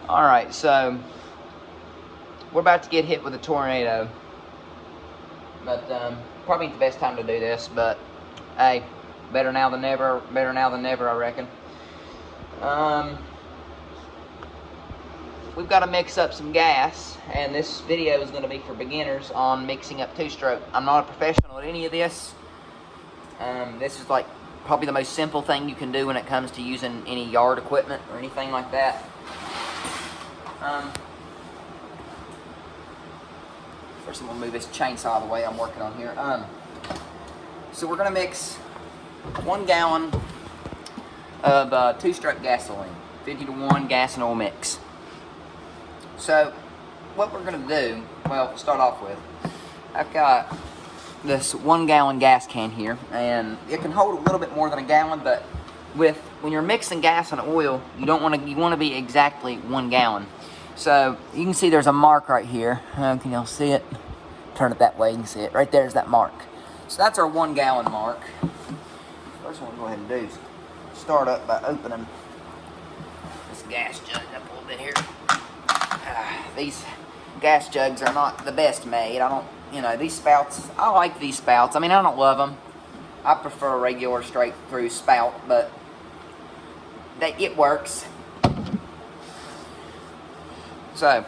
Alright, so we're about to get hit with a tornado. But probably ain't the best time to do this, but hey, better now than never, I reckon. We've got to mix up some gas, and this video is going to be for beginners on mixing up two-stroke. I'm not a professional at any of this. This is like probably the most simple thing you can do when it comes to using any yard equipment or anything like that. First I'm going to move this chainsaw out of the way I'm working on here. So we're going to mix 1 gallon of two-stroke gasoline, 50 to 1 gas and oil mix. So what we're going to do, well, to start off with, I've got this 1 gallon gas can here, and it can hold a little bit more than a gallon, but when you're mixing gas and oil, you want to be exactly 1 gallon. So you can see there's a mark right here. Can y'all see it? Turn it that way, you can see it. Right there's that mark. So that's our 1 gallon mark. First one we'll go ahead and do is start up by opening this gas jug up a little bit here. These gas jugs are not the best made. These spouts, I like these spouts. I mean, I don't love them. I prefer a regular straight through spout, but it works. So,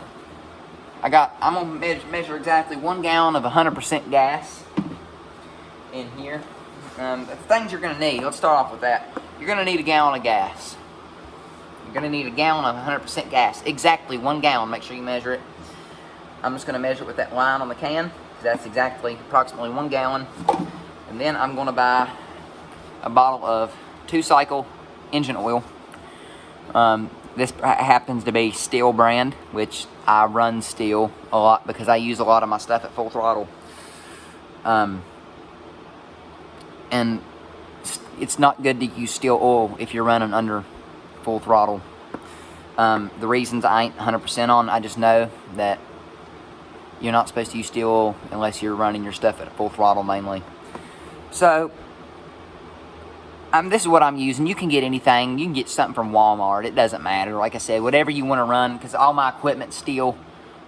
I'm going to measure exactly 1 gallon of 100% gas in here. The things you're going to need, let's start off with that. You're going to need a gallon of gas. You're going to need a gallon of 100% gas. Exactly 1 gallon. Make sure you measure it. I'm just going to measure it with that line on the can. That's approximately 1 gallon. And then I'm going to buy a bottle of 2-cycle engine oil. This happens to be Stihl brand, which I run Stihl a lot because I use a lot of my stuff at full throttle. And it's not good to use Stihl oil if you're running under full throttle. The reasons I ain't 100% on, I just know that you're not supposed to use Stihl oil unless you're running your stuff at full throttle mainly. So, this is what I'm using. You can get anything. You can get something from Walmart. It doesn't matter. Like I said, whatever you want to run, because all my equipment's Stihl,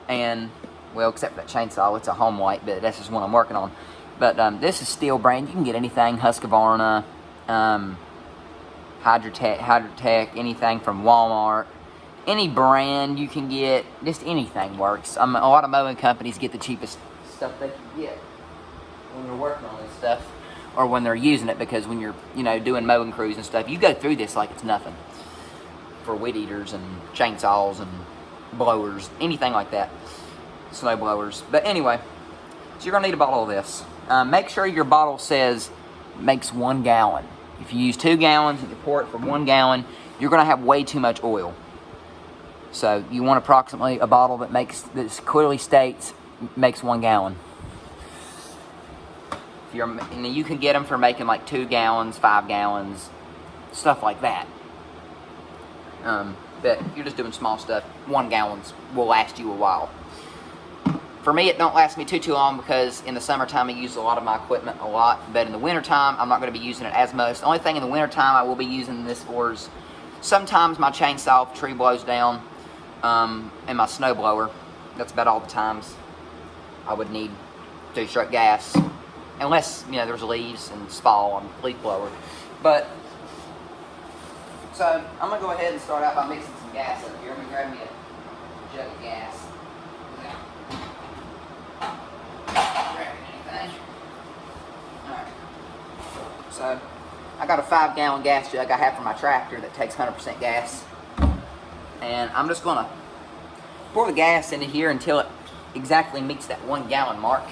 and, well, except for that chainsaw, it's a Homelite, but that's just one I'm working on. But this is Stihl brand. You can get anything, Husqvarna, Hydrotech, anything from Walmart. Any brand you can get, just anything works. A lot of mowing companies get the cheapest stuff they can get when they're working on this stuff, or when they're using it, because when you're, doing mowing crews and stuff, you go through this like it's nothing. For weed eaters and chainsaws and blowers, anything like that. Snow blowers. But anyway, so you're going to need a bottle of this. Make sure your bottle says makes 1 gallon. If you use 2 gallons and you pour it for 1 gallon, you're going to have way too much oil. So you want approximately a bottle that clearly states makes 1 gallon. You can get them for making like 2 gallons, 5 gallons, stuff like that. But if you're just doing small stuff, 1 gallons will last you a while. For me, it don't last me too long, because in the summertime I use a lot of my equipment a lot, but in the wintertime I'm not going to be using it as much. The only thing in the wintertime I will be using this for is sometimes my chainsaw if a tree blows down, and my snow blower. That's about all the times I would need 2-stroke gas, unless there's leaves and it's fall on leaf blower. But so I'm gonna go ahead and start out by mixing some gas up here. I'm gonna grab me a jug of gas. Alright. So I got a 5-gallon gas jug I have for my tractor that takes 100% gas. And I'm just going to pour the gas into here until it exactly meets that 1 gallon mark.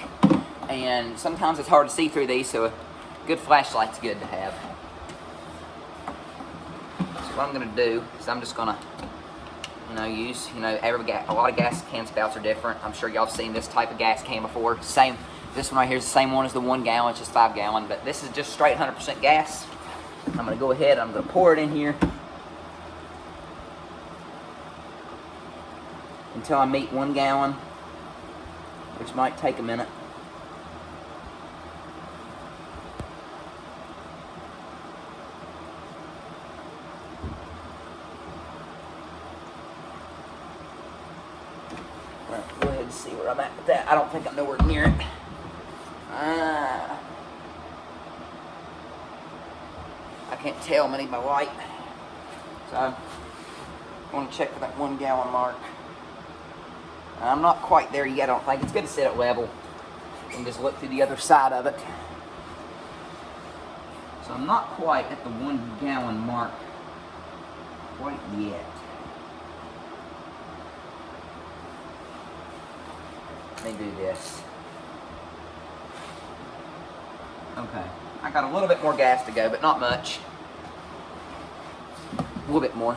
And sometimes it's hard to see through these, so a good flashlight's good to have. So what I'm going to do is I'm just going to, use, a lot of gas can spouts are different. I'm sure y'all have seen this type of gas can before. This one right here is the same one as the 1 gallon, it's just 5 gallon. But this is just straight 100% gas. I'm going to go ahead, I'm going to pour it in here until I meet 1 gallon, which might take a minute. Well, go ahead and see where I'm at with that. I don't think I'm nowhere near it. I can't tell. I'm gonna need my light. So I want to check for that 1 gallon mark. I'm not quite there yet. I don't think. It's good to sit at level and just look through the other side of it. So I'm not quite at the 1 gallon mark quite yet. Let me do this. Okay, I got a little bit more gas to go, but not much. A little bit more.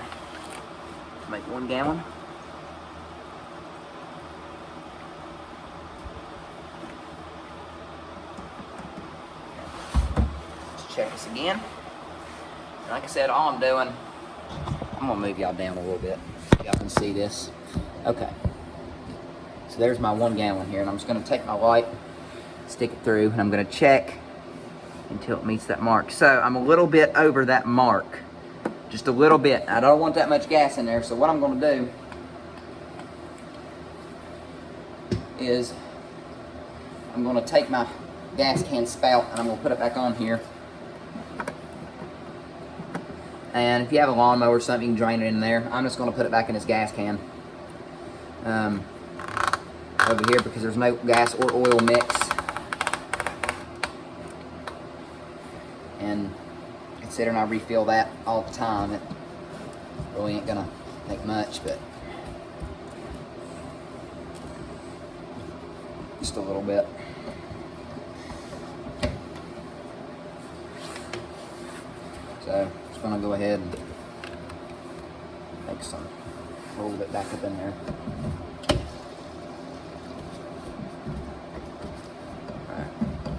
Make 1 gallon. Let's check this again. And like I said, all I'm doing, I'm gonna move y'all down a little bit so y'all can see this. Okay. So there's my 1 gallon here, and I'm just gonna take my light, stick it through, and I'm gonna check until it meets that mark. So I'm a little bit over that mark, just a little bit. I don't want that much gas in there, so what I'm gonna do is I'm gonna take my gas can spout and I'm gonna put it back on here. And if you have a lawnmower or something, you can drain it in there. I'm just gonna put it back in this gas can. Over here, because there's no gas or oil mix. And considering I refill that all the time, it really ain't gonna take much, but just a little bit. So just gonna go ahead and make some, roll it back up in there.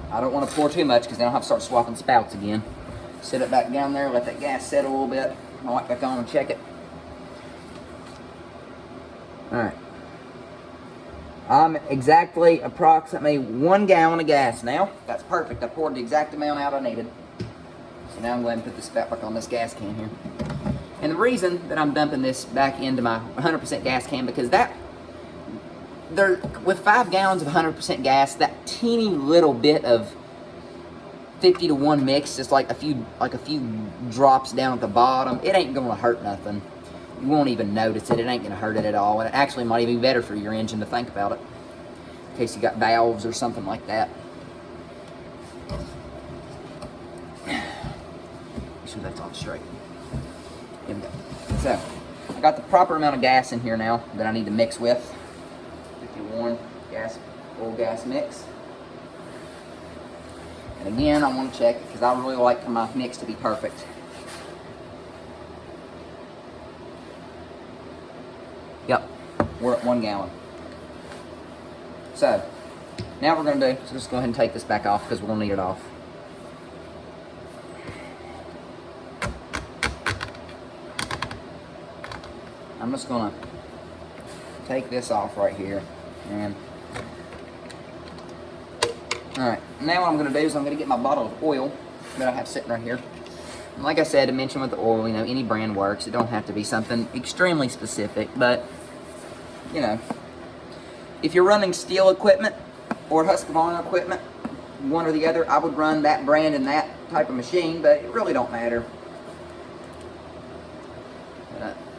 I don't want to pour too much because then I'll have to start swapping spouts again. Set it back down there, let that gas settle a little bit. I'll wipe back on and check it. Alright. I'm exactly, approximately 1 gallon of gas now. That's perfect. I poured the exact amount out I needed. So now I'm going to put the spout back on this gas can here. And the reason that I'm dumping this back into my 100% gas can, because that, with 5 gallons of 100% gas, that teeny little bit of 50-to-1 mix, just like a few drops down at the bottom, it ain't gonna hurt nothing. You won't even notice it. It ain't gonna hurt it at all, and it actually might even be better for your engine to think about it, in case you got valves or something like that. Make sure that's all straight. Here we go. So I got the proper amount of gas in here now that I need to mix with. 51 oil gas mix. And again, I want to check because I really like my mix to be perfect. Yep, we're at 1 gallon. So now what we're going to do is just go ahead and take this back off because we're going to need it off. I'm just going to take this off right here. And alright, now what I'm going to do is I'm going to get my bottle of oil that I have sitting right here. And like I said, to mention with the oil, you know, any brand works. It don't have to be something extremely specific, but, you know, if you're running Stihl equipment or Husqvarna equipment, one or the other, I would run that brand and that type of machine, but it really don't matter.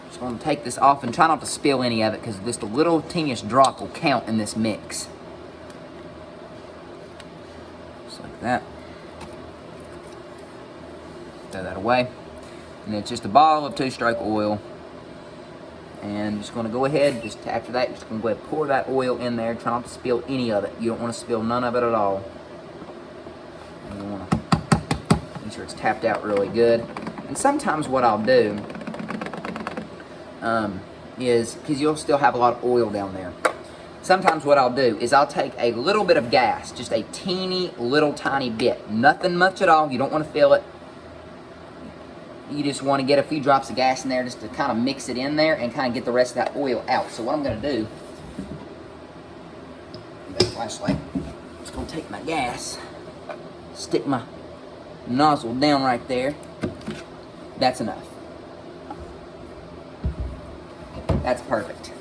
Just going to take this off and try not to spill any of it because just a little teeniest drop will count in this mix. Just like that. Throw that away. And it's just a bottle of 2-stroke oil. And just going to go ahead, just after that, just going to go ahead and pour that oil in there. Try not to spill any of it. You don't want to spill none of it at all. And you want to make sure it's tapped out really good. And sometimes what I'll do is, because you'll still have a lot of oil down there, sometimes what I'll do is I'll take a little bit of gas, just a teeny little tiny bit, nothing much at all. You don't want to fill it. You just want to get a few drops of gas in there just to kind of mix it in there and kind of get the rest of that oil out. So what I'm going to do, with that flashlight, I'm just going to take my gas, stick my nozzle down right there. That's enough. That's perfect.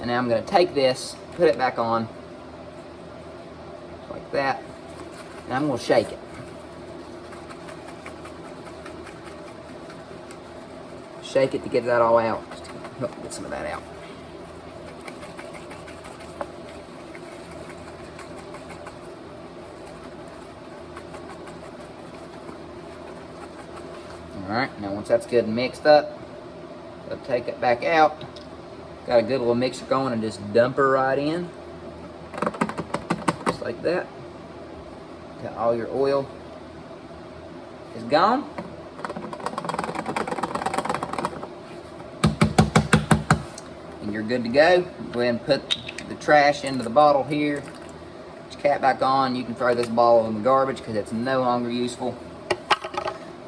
And now I'm going to take this, put it back on, like that, and I'm going to shake it. Shake it to get that all out. Just help get some of that out. Alright, now once that's good and mixed up, I'll take it back out. Got a good little mixer going and just dump her right in. Just like that. Got all your oil is gone. And you're good to go. Go ahead and put the trash into the bottle here. Put your cap back on. You can throw this bottle in the garbage because it's no longer useful.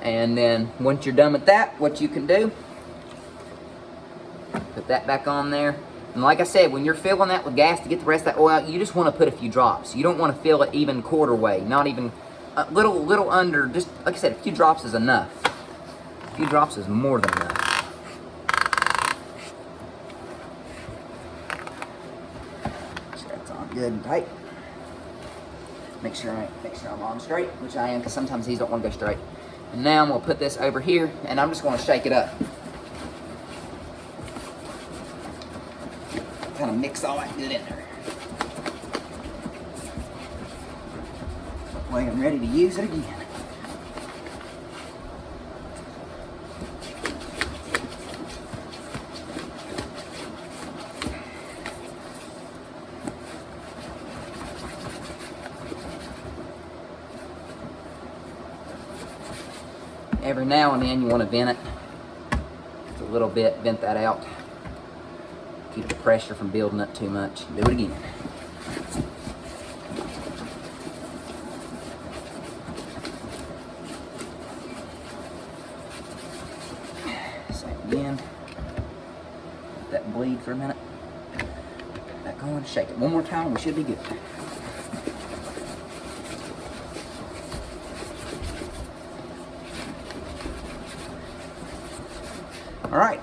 And then once you're done with that, what you can do, put that back on there. And like I said, when you're filling that with gas to get the rest of that oil out, you just want to put a few drops. You don't want to fill it even quarter way, not even a little under. Just like I said, a few drops is enough. A few drops is more than enough. So that's on good and tight. Make sure I'm on straight, which I am, because sometimes these don't want to go straight. And now I'm going to put this over here, and I'm just going to shake it up. Kind of mix all that good in there. That way I'm ready to use it again. Every now and then you want to vent it just a little bit, vent that out. Keep the pressure from building up too much. Do it again. Same again. Let that bleed for a minute. Back on, shake it one more time, we should be good. All right,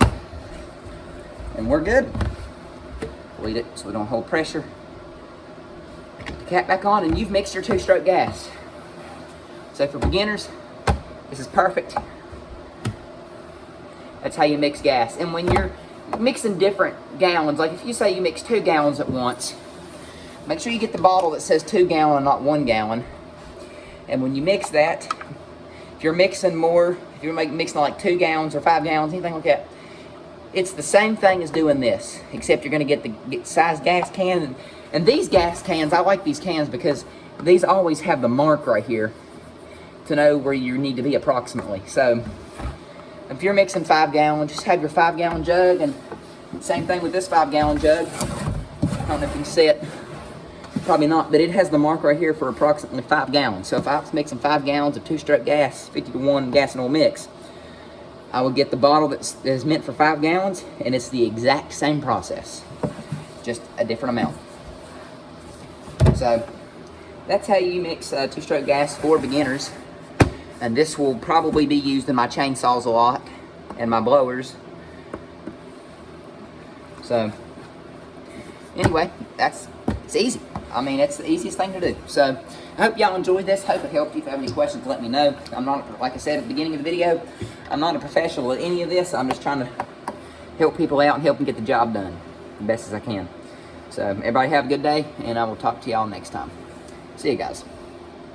and we're good. Bleed it so we don't hold pressure. Put the cap back on, and you've mixed your two-stroke gas. So for beginners, this is perfect. That's how you mix gas. And when you're mixing different gallons, like if you say you mix 2 gallons at once, make sure you get the bottle that says 2 gallon and not 1 gallon. And when you mix that, if you're mixing more, if you're mixing like 2 gallons or 5 gallons, anything like that, it's the same thing as doing this, except you're going to get the size gas can. And these gas cans, I like these cans because these always have the mark right here to know where you need to be approximately. So if you're mixing 5 gallons, just have your 5 gallon jug, and same thing with this 5 gallon jug. I don't know if you can see it. Probably not, but it has the mark right here for approximately 5 gallons. So if I was mixing 5 gallons of 2-stroke gas, 50-to-1 gas and oil mix, I would get the bottle that is meant for 5 gallons, and it's the exact same process, just a different amount. So that's how you mix 2-stroke gas for beginners. And this will probably be used in my chainsaws a lot and my blowers. So anyway, it's easy. I mean, it's the easiest thing to do. So I hope y'all enjoyed this. Hope it helped you. If you have any questions, let me know. I'm not, like I said at the beginning of the video, I'm not a professional at any of this. I'm just trying to help people out and help them get the job done the best as I can. So everybody have a good day, and I will talk to y'all next time. See you guys.